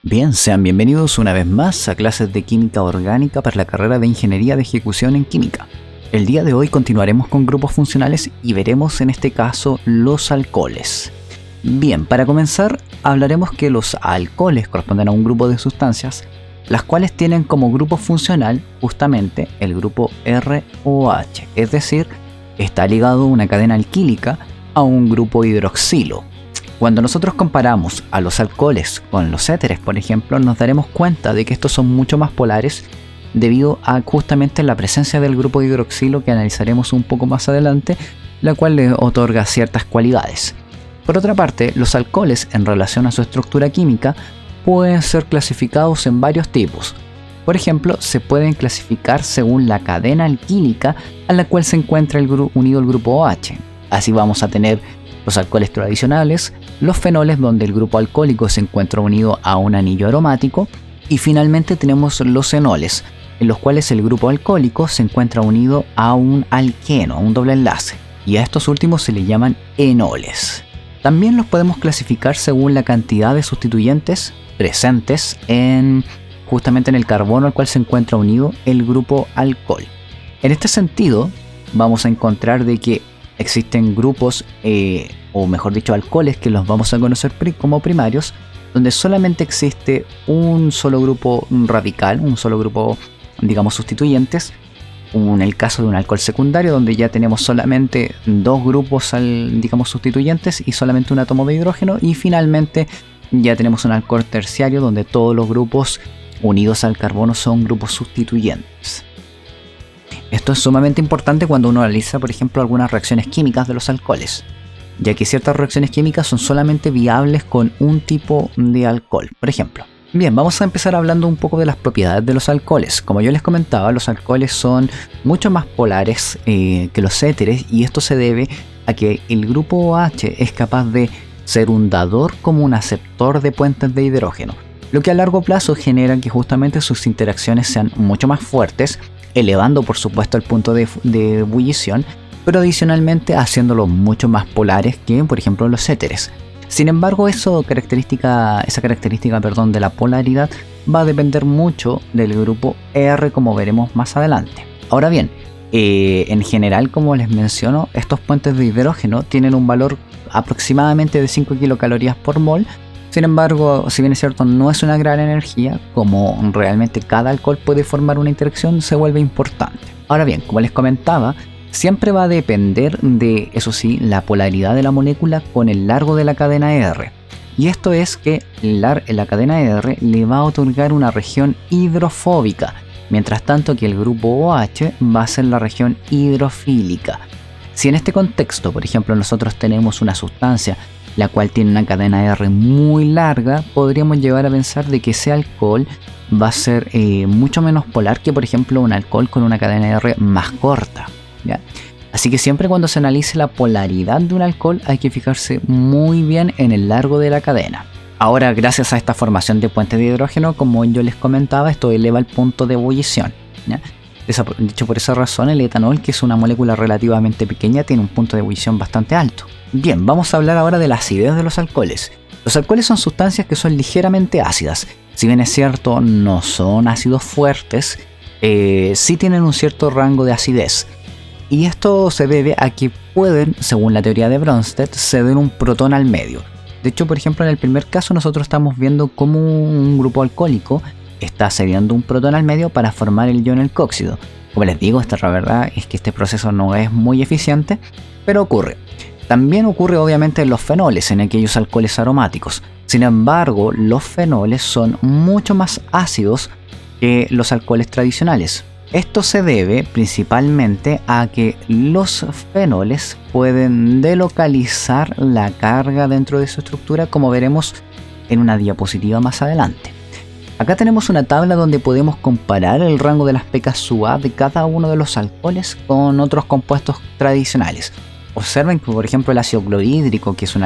Bien, sean bienvenidos una vez más a clases de Química Orgánica para la carrera de Ingeniería de Ejecución en Química. El día de hoy continuaremos con grupos funcionales y veremos en este caso los alcoholes. Bien, para comenzar hablaremos que los alcoholes corresponden a un grupo de sustancias, las cuales tienen como grupo funcional justamente el grupo ROH, es decir, está ligado a una cadena alquílica a un grupo hidroxilo. Cuando nosotros comparamos a los alcoholes con los éteres, por ejemplo, nos daremos cuenta de que estos son mucho más polares debido a justamente la presencia del grupo hidroxilo que analizaremos un poco más adelante, la cual le otorga ciertas cualidades. Por otra parte, los alcoholes en relación a su estructura química pueden ser clasificados en varios tipos. Por ejemplo, se pueden clasificar según la cadena alquílica a la cual se encuentra unido el grupo OH. Así vamos a tener los alcoholes tradicionales, los fenoles donde el grupo alcohólico se encuentra unido a un anillo aromático y finalmente tenemos los enoles, en los cuales el grupo alcohólico se encuentra unido a un alqueno, a un doble enlace, y a estos últimos se les llaman enoles. También los podemos clasificar según la cantidad de sustituyentes presentes justamente en el carbono al cual se encuentra unido el grupo alcohol. En este sentido, vamos a encontrar de que existen grupos, o mejor dicho, alcoholes que los vamos a conocer como primarios, donde solamente existe un solo grupo radical, un solo grupo, digamos, sustituyentes. En el caso de un alcohol secundario, donde ya tenemos solamente dos grupos, digamos, sustituyentes y solamente un átomo de hidrógeno. Y finalmente ya tenemos un alcohol terciario, donde todos los grupos unidos al carbono son grupos sustituyentes. Esto es sumamente importante cuando uno analiza, por ejemplo, algunas reacciones químicas de los alcoholes, ya que ciertas reacciones químicas son solamente viables con un tipo de alcohol, por ejemplo. Bien, vamos a empezar hablando un poco de las propiedades de los alcoholes. Como yo les comentaba, los alcoholes son mucho más polares que los éteres, y esto se debe a que el grupo OH es capaz de ser un dador como un aceptor de puentes de hidrógeno, lo que a largo plazo genera que justamente sus interacciones sean mucho más fuertes, elevando por supuesto el punto de ebullición, pero adicionalmente haciéndolos mucho más polares que por ejemplo los éteres. Sin embargo, esa característica de la polaridad va a depender mucho del grupo R, como veremos más adelante. Ahora bien, en general, como les menciono, estos puentes de hidrógeno tienen un valor aproximadamente de 5 kilocalorías por mol. Sin embargo, si bien es cierto, no es una gran energía, como realmente cada alcohol puede formar una interacción, se vuelve importante. Ahora bien, como les comentaba, siempre va a depender de, eso sí, la polaridad de la molécula con el largo de la cadena R. Y esto es que la cadena R le va a otorgar una región hidrofóbica, mientras tanto que el grupo OH va a ser la región hidrofílica. Si en este contexto, por ejemplo, nosotros tenemos una sustancia la cual tiene una cadena R muy larga, podríamos llegar a pensar de que ese alcohol va a ser mucho menos polar que, por ejemplo, un alcohol con una cadena R más corta, ¿ya? Así que siempre cuando se analice la polaridad de un alcohol hay que fijarse muy bien en el largo de la cadena. Ahora, gracias a esta formación de puentes de hidrógeno, como yo les comentaba, esto eleva el punto de ebullición, ¿ya? Dicho por esa razón, el etanol, que es una molécula relativamente pequeña, tiene un punto de ebullición bastante alto. Bien, vamos a hablar ahora de la acidez de los alcoholes. Los alcoholes son sustancias que son ligeramente ácidas. Si bien es cierto, no son ácidos fuertes, sí tienen un cierto rango de acidez. Y esto se debe a que pueden, según la teoría de Bronsted, ceder un protón al medio. De hecho, por ejemplo, en el primer caso nosotros estamos viendo cómo un grupo alcohólico está cediendo un protón al medio para formar el ion alcóxido. Como les digo, la verdad es que este proceso no es muy eficiente, pero ocurre. También ocurre obviamente en los fenoles, en aquellos alcoholes aromáticos. Sin embargo, los fenoles son mucho más ácidos que los alcoholes tradicionales. Esto se debe principalmente a que los fenoles pueden delocalizar la carga dentro de su estructura, como veremos en una diapositiva más adelante. Acá tenemos una tabla donde podemos comparar el rango de las pKa de cada uno de los alcoholes con otros compuestos tradicionales. Observen que, por ejemplo, el ácido clorhídrico, que es un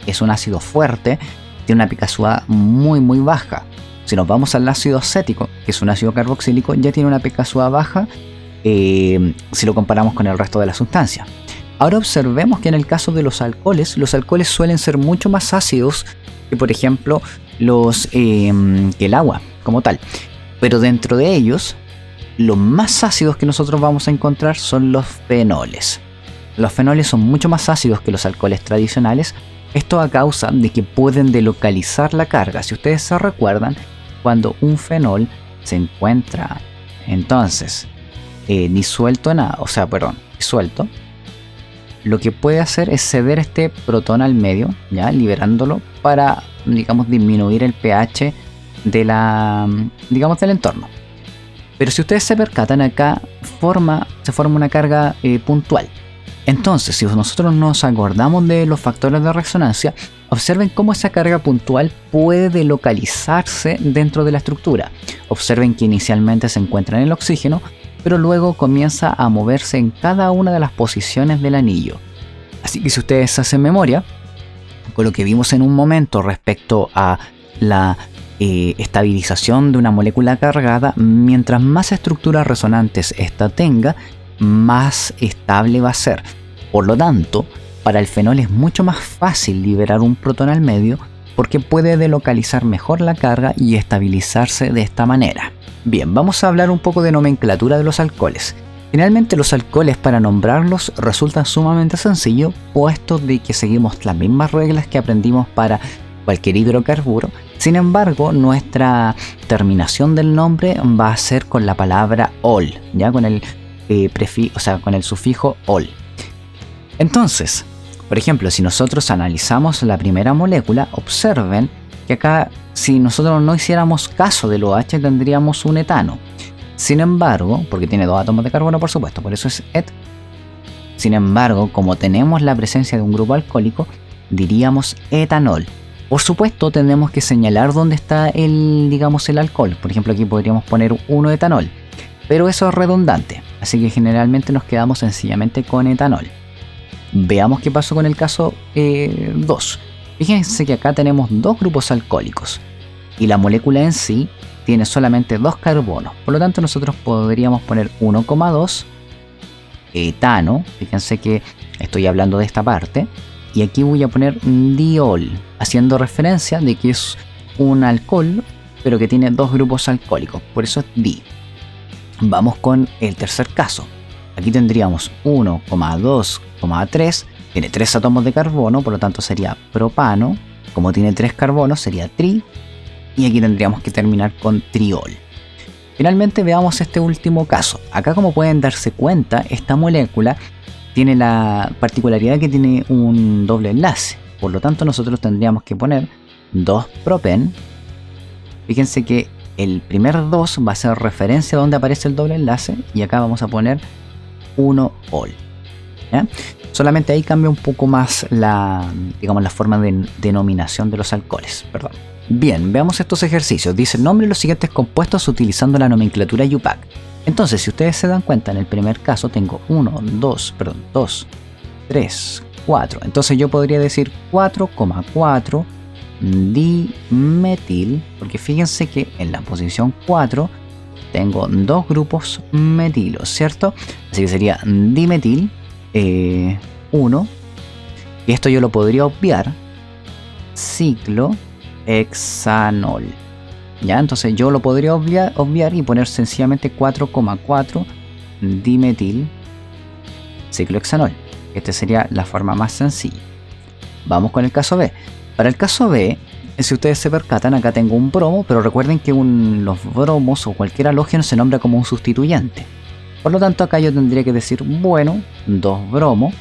es un ácido fuerte, tiene una pKa muy baja. Si nos vamos al ácido acético, que es un ácido carboxílico, ya tiene una pKa baja si lo comparamos con el resto de la sustancia. Ahora observemos que en el caso de los alcoholes suelen ser mucho más ácidos que, por ejemplo, que el agua como tal. Pero dentro de ellos, los más ácidos que nosotros vamos a encontrar son los fenoles. Los fenoles son mucho más ácidos que los alcoholes tradicionales. Esto a causa de que pueden delocalizar la carga. Si ustedes se recuerdan, cuando un fenol se encuentra entonces disuelto, lo que puede hacer es ceder este protón al medio, ya liberándolo para, digamos, disminuir el pH del entorno. Pero si ustedes se percatan, acá se forma una carga puntual. Entonces, si nosotros nos acordamos de los factores de resonancia, observen cómo esa carga puntual puede delocalizarse dentro de la estructura. Observen que inicialmente se encuentra en el oxígeno, pero luego comienza a moverse en cada una de las posiciones del anillo. Así que si ustedes hacen memoria, con lo que vimos en un momento respecto a la estabilización de una molécula cargada, mientras más estructuras resonantes esta tenga, más estable va a ser. Por lo tanto, para el fenol es mucho más fácil liberar un protón al medio porque puede delocalizar mejor la carga y estabilizarse de esta manera. Bien, vamos a hablar un poco de nomenclatura de los alcoholes. Generalmente los alcoholes, para nombrarlos, resultan sumamente sencillo, puesto de que seguimos las mismas reglas que aprendimos para cualquier hidrocarburo. Sin embargo, nuestra terminación del nombre va a ser con la palabra ol, ya con el con el sufijo ol. Entonces, por ejemplo, si nosotros analizamos la primera molécula, observen que acá, si nosotros no hiciéramos caso del OH, tendríamos un etano. Sin embargo, porque tiene 2 átomos de carbono, por supuesto, por eso es et. Sin embargo, como tenemos la presencia de un grupo alcohólico, diríamos etanol. Por supuesto, tendremos que señalar dónde está el alcohol. Por ejemplo, aquí podríamos poner 1-etanol, pero eso es redundante, así que generalmente nos quedamos sencillamente con etanol. Veamos qué pasó con el caso 2. Fíjense que acá tenemos 2 grupos alcohólicos y la molécula en sí tiene solamente 2 carbonos. Por lo tanto, nosotros podríamos poner 1,2 etano. Fíjense que estoy hablando de esta parte. Y aquí voy a poner diol, haciendo referencia de que es un alcohol, pero que tiene 2 grupos alcohólicos. Por eso es di. Vamos con el tercer caso. Aquí tendríamos 1,2,3. Tiene 3 átomos de carbono, por lo tanto sería propano. Como tiene 3 carbonos, sería tri. Y aquí tendríamos que terminar con triol. Finalmente veamos este último caso. Acá, como pueden darse cuenta, esta molécula tiene la particularidad que tiene un doble enlace. Por lo tanto, nosotros tendríamos que poner 2-propen. Fíjense que el primer 2 va a ser referencia a donde aparece el doble enlace. Y acá vamos a poner 1-ol. ¿Ya? Solamente ahí cambia un poco más la forma de denominación de los alcoholes. Perdón. Bien, veamos estos ejercicios. Dice: nombre los siguientes compuestos utilizando la nomenclatura UPAC. Entonces, si ustedes se dan cuenta, en el primer caso tengo 2, 3, 4. Entonces yo podría decir 4,4 dimetil, porque fíjense que en la posición 4 tengo 2 grupos metilos, ¿cierto? Así que sería dimetil 1. Y esto yo lo podría obviar. Ciclohexanol. ¿Ya? Entonces yo lo podría obviar y poner sencillamente 4,4 dimetil ciclohexanol. Esta sería la forma más sencilla. Vamos con el caso B. Para el caso B, si ustedes se percatan, acá tengo un bromo, pero recuerden que los bromos o cualquier halógeno se nombra como un sustituyente. Por lo tanto, acá yo tendría que decir, 2 bromo.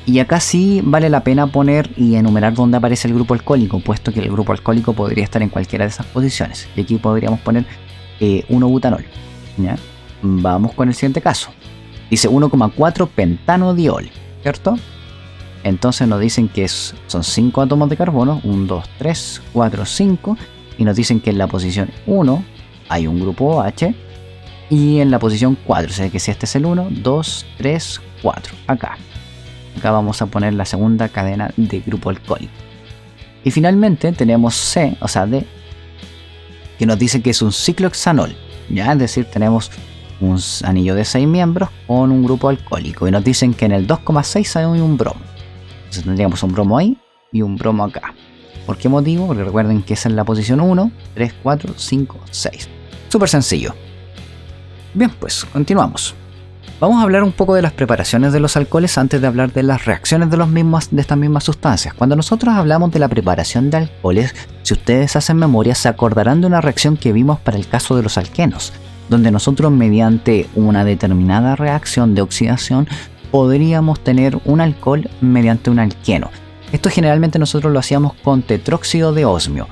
Y acá sí vale la pena poner y enumerar dónde aparece el grupo alcohólico, puesto que el grupo alcohólico podría estar en cualquiera de esas posiciones. Y aquí podríamos poner 1-butanol. ¿Ya? Vamos con el siguiente caso. Dice 1,4 pentanodiol, ¿cierto? Entonces nos dicen que son 5 átomos de carbono, 1, 2, 3, 4, 5. Y nos dicen que en la posición 1 hay un grupo OH. Y en la posición 4, o sea que si este es el 1, 2, 3, 4. Acá vamos a poner la segunda cadena de grupo alcohólico. Y finalmente tenemos C, o sea D, que nos dice que es un ciclohexanol. ¿Ya? Es decir, tenemos un anillo de 6 miembros con un grupo alcohólico. Y nos dicen que en el 2,6 hay un bromo. Entonces tendríamos un bromo ahí y un bromo acá. ¿Por qué motivo? Porque recuerden que esa es la posición 1, 3, 4, 5, 6. Súper sencillo. Bien, pues continuamos. Vamos a hablar un poco de las preparaciones de los alcoholes antes de hablar de las reacciones de estas mismas sustancias. Cuando nosotros hablamos de la preparación de alcoholes, si ustedes hacen memoria, se acordarán de una reacción que vimos para el caso de los alquenos, donde nosotros mediante una determinada reacción de oxidación podríamos tener un alcohol mediante un alqueno. Esto generalmente nosotros lo hacíamos con tetróxido de osmio.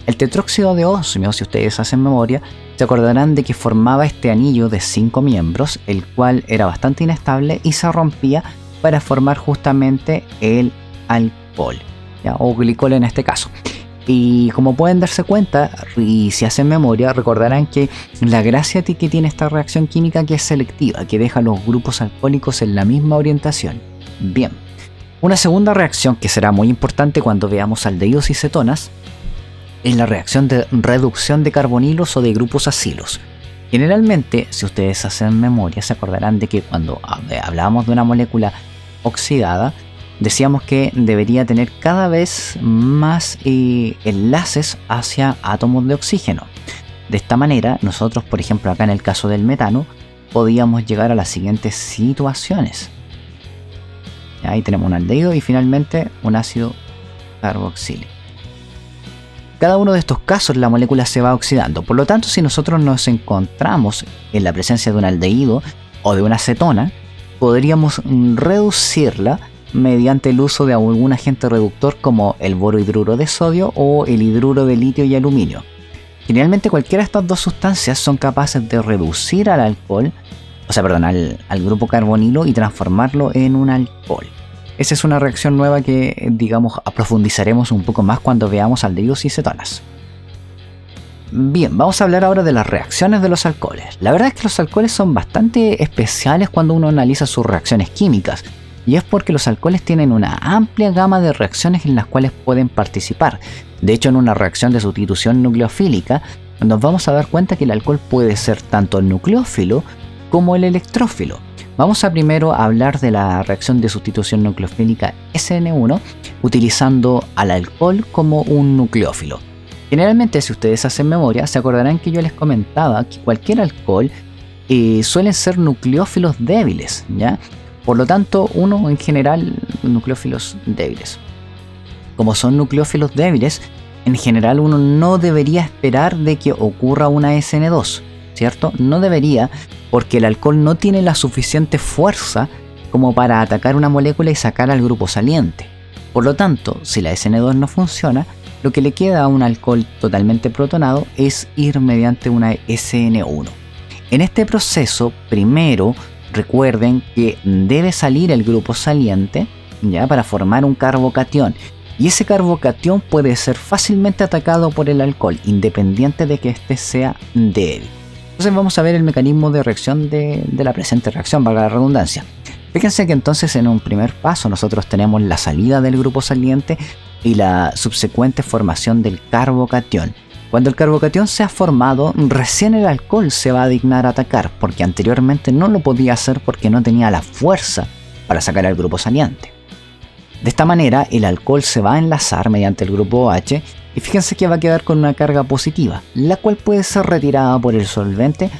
El tetróxido de osmio, si ustedes hacen memoria, se acordarán de que formaba este anillo de 5 miembros, el cual era bastante inestable y se rompía para formar justamente el alcohol, ¿ya? O glicol en este caso. Y como pueden darse cuenta, y si hacen memoria, recordarán que la gracia que tiene esta reacción química que es selectiva, que deja los grupos alcohólicos en la misma orientación. Bien, una segunda reacción que será muy importante cuando veamos aldehídos y cetonas es la reacción de reducción de carbonilos o de grupos acilos. Generalmente, si ustedes hacen memoria, se acordarán de que cuando hablábamos de una molécula oxidada, decíamos que debería tener cada vez más enlaces hacia átomos de oxígeno. De esta manera, nosotros, por ejemplo, acá en el caso del metano, podíamos llegar a las siguientes situaciones. Ahí tenemos un aldehído y finalmente un ácido carboxílico. Cada uno de estos casos la molécula se va oxidando. Por lo tanto, si nosotros nos encontramos en la presencia de un aldehído o de una cetona, podríamos reducirla mediante el uso de algún agente reductor como el borohidruro de sodio o el hidruro de litio y aluminio. Generalmente cualquiera de estas dos sustancias son capaces de reducir al alcohol, al grupo carbonilo y transformarlo en un alcohol. Esa es una reacción nueva que, digamos, profundizaremos un poco más cuando veamos aldehídos y cetonas. Bien, vamos a hablar ahora de las reacciones de los alcoholes. La verdad es que los alcoholes son bastante especiales cuando uno analiza sus reacciones químicas, y es porque los alcoholes tienen una amplia gama de reacciones en las cuales pueden participar. De hecho, en una reacción de sustitución nucleofílica, nos vamos a dar cuenta que el alcohol puede ser tanto el nucleófilo como el electrófilo. Vamos a primero hablar de la reacción de sustitución nucleofílica SN1 utilizando al alcohol como un nucleófilo. Generalmente, si ustedes hacen memoria, se acordarán que yo les comentaba que cualquier alcohol suelen ser nucleófilos débiles, ¿ya? Por lo tanto, uno en general, nucleófilos débiles. Como son nucleófilos débiles, en general uno no debería esperar de que ocurra una SN2, ¿cierto? No debería, porque el alcohol no tiene la suficiente fuerza como para atacar una molécula y sacar al grupo saliente. Por lo tanto, si la SN2 no funciona, lo que le queda a un alcohol totalmente protonado es ir mediante una SN1. En este proceso, primero recuerden que debe salir el grupo saliente, ¿ya? Para formar un carbocatión. Y ese carbocatión puede ser fácilmente atacado por el alcohol, independiente de que éste sea débil. Entonces vamos a ver el mecanismo de reacción de la presente reacción, valga la redundancia. Fíjense que entonces en un primer paso nosotros tenemos la salida del grupo saliente y la subsecuente formación del carbocatión. Cuando el carbocatión se ha formado, recién el alcohol se va a dignar a atacar, porque anteriormente no lo podía hacer porque no tenía la fuerza para sacar al grupo saliente. De esta manera, el alcohol se va a enlazar mediante el grupo OH y fíjense que va a quedar con una carga positiva, la cual puede ser retirada por el solvente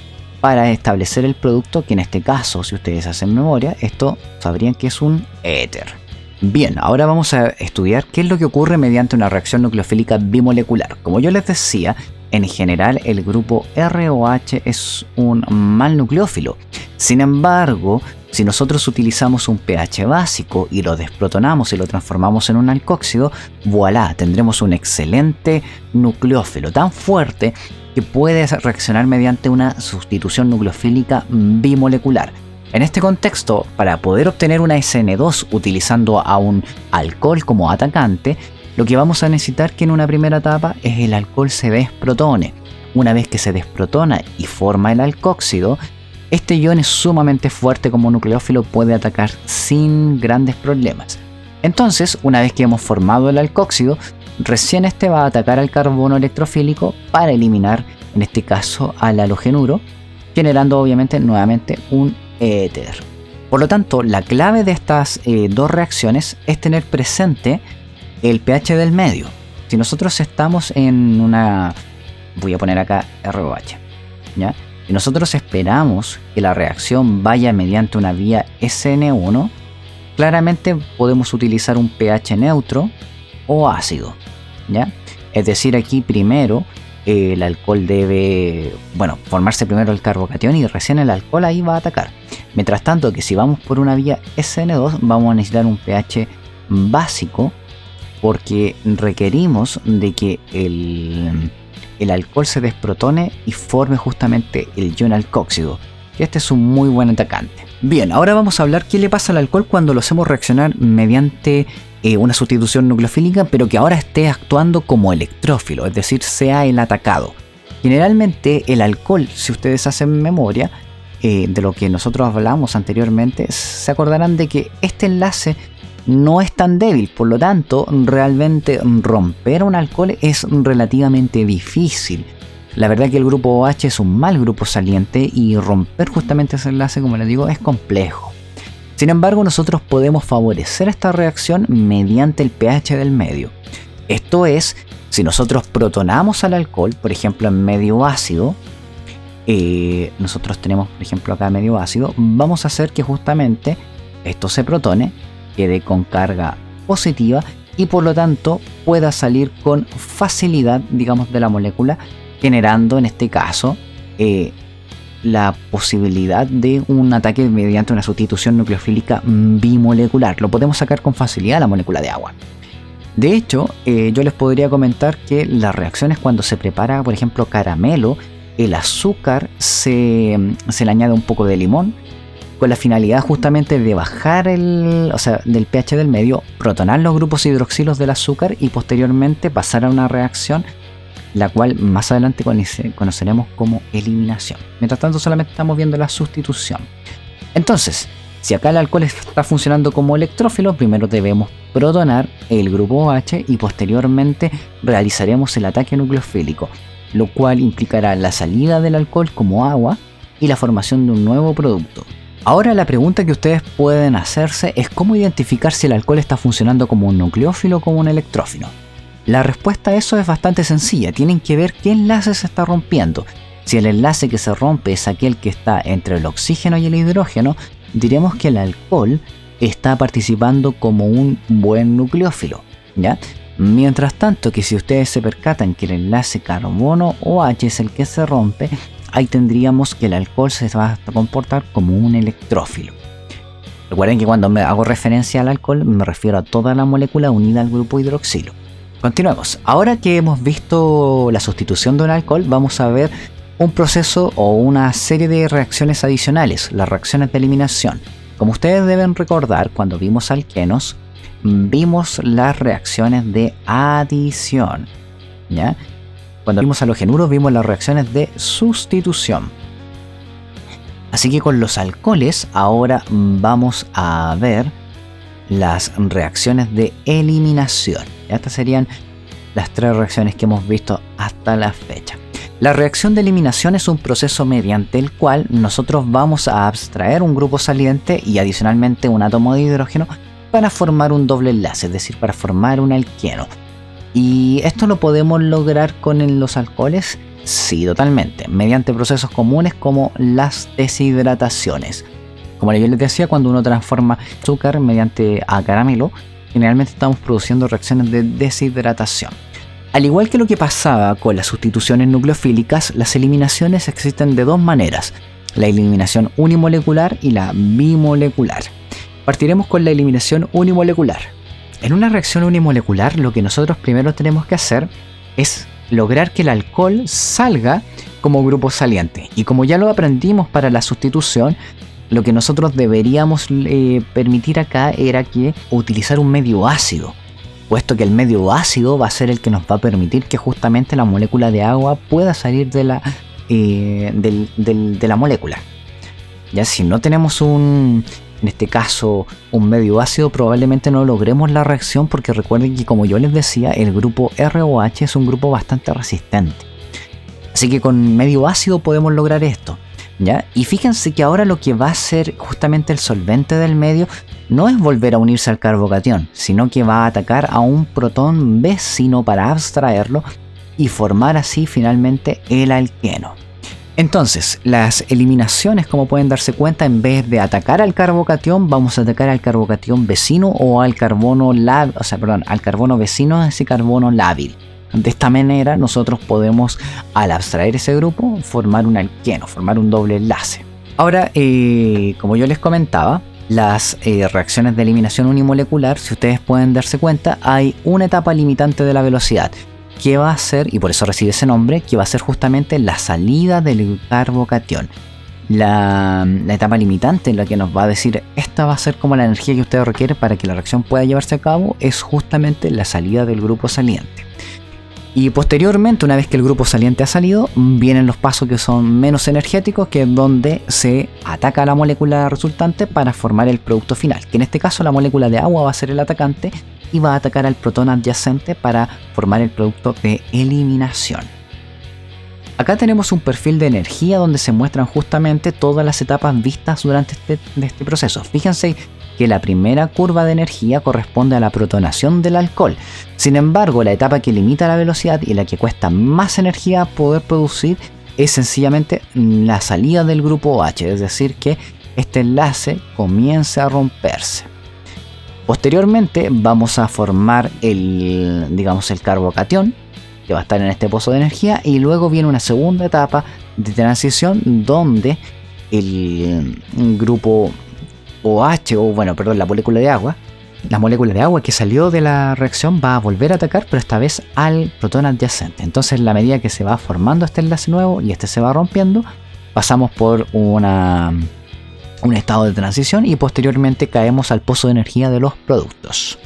para establecer el producto, que en este caso, si ustedes hacen memoria, esto sabrían que es un éter. Bien, ahora vamos a estudiar qué es lo que ocurre mediante una reacción nucleofílica bimolecular. Como yo les decía, en general el grupo ROH es un mal nucleófilo. Sin embargo, si nosotros utilizamos un pH básico y lo desprotonamos y lo transformamos en un alcóxido, voilà, tendremos un excelente nucleófilo tan fuerte que puede reaccionar mediante una sustitución nucleofílica bimolecular. En este contexto, para poder obtener una SN2 utilizando a un alcohol como atacante, lo que vamos a necesitar que en una primera etapa es el alcohol se desprotone. Una vez que se desprotona y forma el alcóxido, este ion es sumamente fuerte como nucleófilo, puede atacar sin grandes problemas. Entonces, una vez que hemos formado el alcóxido, recién este va a atacar al carbono electrofílico para eliminar, en este caso, al halogenuro, generando obviamente nuevamente un éter. Por lo tanto, la clave de estas dos reacciones es tener presente el pH del medio. Si nosotros estamos en una, voy a poner acá ROH, ¿ya? Si nosotros esperamos que la reacción vaya mediante una vía SN1, claramente podemos utilizar un pH neutro o ácido, ¿ya? Es decir, aquí primero el alcohol debe, formarse primero el carbocatión y recién el alcohol ahí va a atacar. Mientras tanto que si vamos por una vía SN2 vamos a necesitar un pH básico porque requerimos de que el alcohol se desprotone y forme justamente el ion alcóxido. Este es un muy buen atacante. Bien, ahora vamos a hablar qué le pasa al alcohol cuando lo hacemos reaccionar mediante una sustitución nucleofílica, pero que ahora esté actuando como electrófilo, es decir, sea el atacado. Generalmente el alcohol, si ustedes hacen memoria de lo que nosotros hablamos anteriormente, se acordarán de que este enlace no es tan débil, por lo tanto, realmente romper un alcohol es relativamente difícil. La verdad que el grupo OH es un mal grupo saliente y romper justamente ese enlace, como les digo, es complejo. Sin embargo, nosotros podemos favorecer esta reacción mediante el pH del medio. Esto es, si nosotros protonamos al alcohol, por ejemplo en medio ácido, nosotros tenemos por ejemplo acá medio ácido, vamos a hacer que justamente esto se protone, quede con carga positiva y por lo tanto pueda salir con facilidad, digamos, de la molécula, generando en este caso la posibilidad de un ataque mediante una sustitución nucleofílica bimolecular. Lo podemos sacar con facilidad a la molécula de agua. De hecho, yo les podría comentar que las reacciones cuando se prepara, por ejemplo, caramelo, el azúcar se le añade un poco de limón con la finalidad justamente de bajar del pH del medio, protonar los grupos hidroxilos del azúcar y posteriormente pasar a una reacción la cual más adelante conoceremos como eliminación. Mientras tanto solamente estamos viendo la sustitución. Entonces, si acá el alcohol está funcionando como electrófilo, primero debemos protonar el grupo OH y posteriormente realizaremos el ataque nucleofílico, lo cual implicará la salida del alcohol como agua y la formación de un nuevo producto. Ahora la pregunta que ustedes pueden hacerse es cómo identificar si el alcohol está funcionando como un nucleófilo o como un electrófilo. La respuesta a eso es bastante sencilla, tienen que ver qué enlace se está rompiendo. Si el enlace que se rompe es aquel que está entre el oxígeno y el hidrógeno, diremos que el alcohol está participando como un buen nucleófilo, ¿ya? Mientras tanto que si ustedes se percatan que el enlace carbono-OH es el que se rompe, ahí tendríamos que el alcohol se va a comportar como un electrófilo. Recuerden que cuando me hago referencia al alcohol me refiero a toda la molécula unida al grupo hidroxilo. Continuemos. Ahora que hemos visto la sustitución de un alcohol, vamos a ver un proceso o una serie de reacciones adicionales, las reacciones de eliminación. Como ustedes deben recordar, cuando vimos alquenos, vimos las reacciones de adición, ¿ya? Cuando vimos halogenuros, vimos las reacciones de sustitución. Así que con los alcoholes, ahora vamos a ver las reacciones de eliminación. Estas serían las tres reacciones que hemos visto hasta la fecha. La reacción de eliminación es un proceso mediante el cual nosotros vamos a abstraer un grupo saliente y adicionalmente un átomo de hidrógeno para formar un doble enlace, es decir, para formar un alqueno. ¿Y esto lo podemos lograr con los alcoholes? Sí, totalmente, mediante procesos comunes como las deshidrataciones. Como yo les decía, cuando uno transforma azúcar mediante a caramelo, generalmente estamos produciendo reacciones de deshidratación. Al igual que lo que pasaba con las sustituciones nucleofílicas, las eliminaciones existen de dos maneras, la eliminación unimolecular y la bimolecular. Partiremos con la eliminación unimolecular. En una reacción unimolecular, lo que nosotros primero tenemos que hacer es lograr que el alcohol salga como grupo saliente. Y como ya lo aprendimos para la sustitución, lo que nosotros deberíamos permitir acá era que utilizar un medio ácido, puesto que el medio ácido va a ser el que nos va a permitir que justamente la molécula de agua pueda salir de la molécula. Ya si no tenemos en este caso un medio ácido, probablemente no logremos la reacción, porque recuerden que, como yo les decía, el grupo ROH es un grupo bastante resistente. Así que con medio ácido podemos lograr esto, ¿ya? Y fíjense que ahora lo que va a ser justamente el solvente del medio no es volver a unirse al carbocatión, sino que va a atacar a un protón vecino para abstraerlo y formar así finalmente el alqueno. Entonces, las eliminaciones, como pueden darse cuenta, en vez de atacar al carbocatión, vamos a atacar al carbocatión vecino o al carbono al carbono vecino a ese carbono lábil. De esta manera nosotros podemos, al abstraer ese grupo, formar un alqueno, formar un doble enlace. Ahora, como yo les comentaba, las reacciones de eliminación unimolecular, si ustedes pueden darse cuenta, hay una etapa limitante de la velocidad, que va a ser, y por eso recibe ese nombre, que va a ser justamente la salida del carbocatión. La etapa limitante en la que nos va a decir esta va a ser como la energía que usted requiere para que la reacción pueda llevarse a cabo es justamente la salida del grupo saliente. Y posteriormente, una vez que el grupo saliente ha salido, vienen los pasos que son menos energéticos, que es donde se ataca a la molécula resultante para formar el producto final, que en este caso la molécula de agua va a ser el atacante y va a atacar al protón adyacente para formar el producto de eliminación. Acá tenemos un perfil de energía donde se muestran justamente todas las etapas vistas durante este proceso. Fíjense que la primera curva de energía corresponde a la protonación del alcohol. Sin embargo, la etapa que limita la velocidad y la que cuesta más energía poder producir es sencillamente la salida del grupo OH, es decir, que este enlace comience a romperse. Posteriormente vamos a formar el carbocatión, que va a estar en este pozo de energía, y luego viene una segunda etapa de transición donde el grupo OH, la molécula de agua que salió de la reacción va a volver a atacar, pero esta vez al protón adyacente. Entonces, en la medida que se va formando este enlace nuevo y este se va rompiendo, pasamos por un estado de transición y posteriormente caemos al pozo de energía de los productos.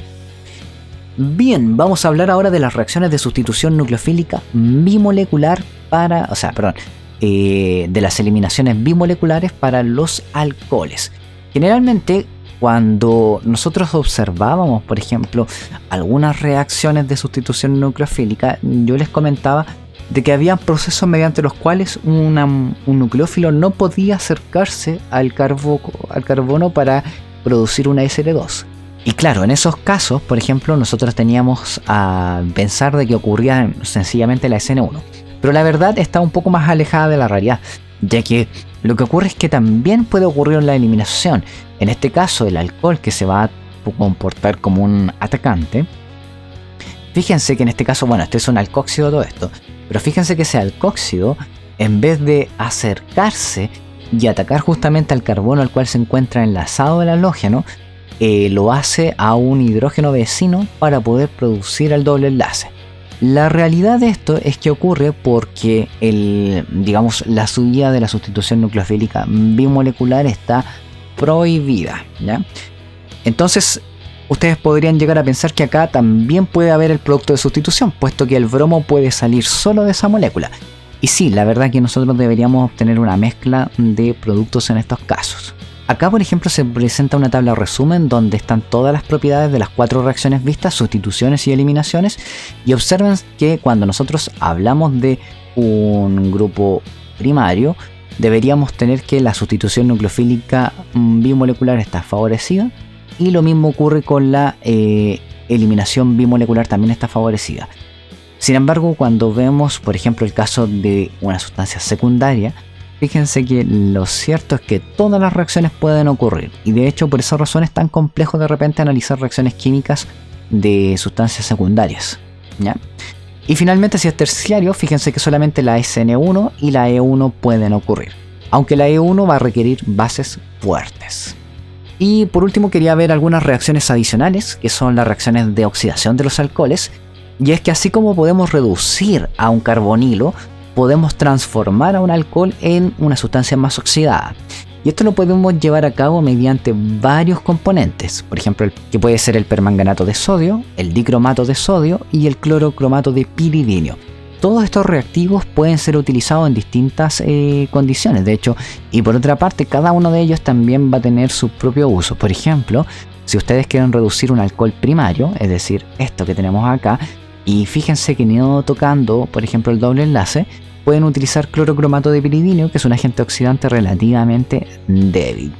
Bien, vamos a hablar ahora de las reacciones de sustitución nucleofílica bimolecular de las eliminaciones bimoleculares para los alcoholes. Generalmente, cuando nosotros observábamos, por ejemplo, algunas reacciones de sustitución nucleofílica, yo les comentaba de que había procesos mediante los cuales un nucleófilo no podía acercarse al carbono para producir una SL2. Y claro, en esos casos, por ejemplo, nosotros teníamos a pensar de que ocurría sencillamente la SN1. Pero la verdad está un poco más alejada de la realidad, ya que lo que ocurre es que también puede ocurrir en la eliminación. En este caso, el alcohol, que se va a comportar como un atacante. Fíjense que en este caso, este es un alcóxido todo esto, pero fíjense que ese alcóxido, en vez de acercarse y atacar justamente al carbono al cual se encuentra enlazado el halógeno, lo hace a un hidrógeno vecino para poder producir el doble enlace. La realidad de esto es que ocurre porque la subida de la sustitución nucleofílica bimolecular está prohibida, ¿ya? Entonces, ustedes podrían llegar a pensar que acá también puede haber el producto de sustitución, puesto que el bromo puede salir solo de esa molécula. Y sí, la verdad es que nosotros deberíamos obtener una mezcla de productos en estos casos. Acá, por ejemplo, se presenta una tabla resumen donde están todas las propiedades de las 4 reacciones vistas, sustituciones y eliminaciones, y observen que cuando nosotros hablamos de un grupo primario, deberíamos tener que la sustitución nucleofílica bimolecular está favorecida, y lo mismo ocurre con la eliminación bimolecular, también está favorecida. Sin embargo, cuando vemos, por ejemplo, el caso de una sustancia secundaria, fíjense que lo cierto es que todas las reacciones pueden ocurrir, y de hecho por esa razón es tan complejo de repente analizar reacciones químicas de sustancias secundarias, ¿ya? Y finalmente, si es terciario, fíjense que solamente la SN1 y la E1 pueden ocurrir, aunque la E1 va a requerir bases fuertes. Y por último quería ver algunas reacciones adicionales, que son las reacciones de oxidación de los alcoholes, y es que así como podemos reducir a un carbonilo, podemos transformar a un alcohol en una sustancia más oxidada. Y esto lo podemos llevar a cabo mediante varios componentes, por ejemplo, que puede ser el permanganato de sodio, el dicromato de sodio y el clorocromato de piridinio. Todos estos reactivos pueden ser utilizados en distintas condiciones, de hecho, y por otra parte, cada uno de ellos también va a tener su propio uso. Por ejemplo, si ustedes quieren reducir un alcohol primario, es decir, esto que tenemos acá, y fíjense que no tocando, por ejemplo, el doble enlace, pueden utilizar clorocromato de piridinio, que es un agente oxidante relativamente débil.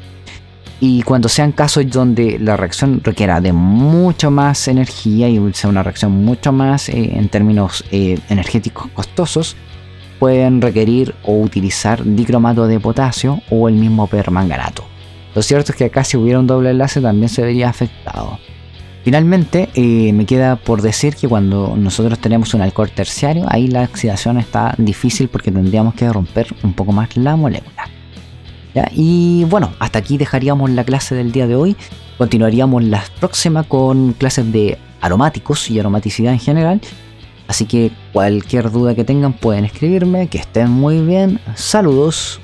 Y cuando sean casos donde la reacción requiera de mucho más energía y sea una reacción mucho más en términos energéticos costosos, pueden requerir o utilizar dicromato de potasio o el mismo permanganato. Lo cierto es que acá si hubiera un doble enlace también se vería afectado. Finalmente, me queda por decir que cuando nosotros tenemos un alcohol terciario, ahí la oxidación está difícil porque tendríamos que romper un poco más la molécula. ¿Ya? Y bueno, hasta aquí dejaríamos la clase del día de hoy. Continuaríamos la próxima con clases de aromáticos y aromaticidad en general. Así que cualquier duda que tengan pueden escribirme. Que estén muy bien. Saludos.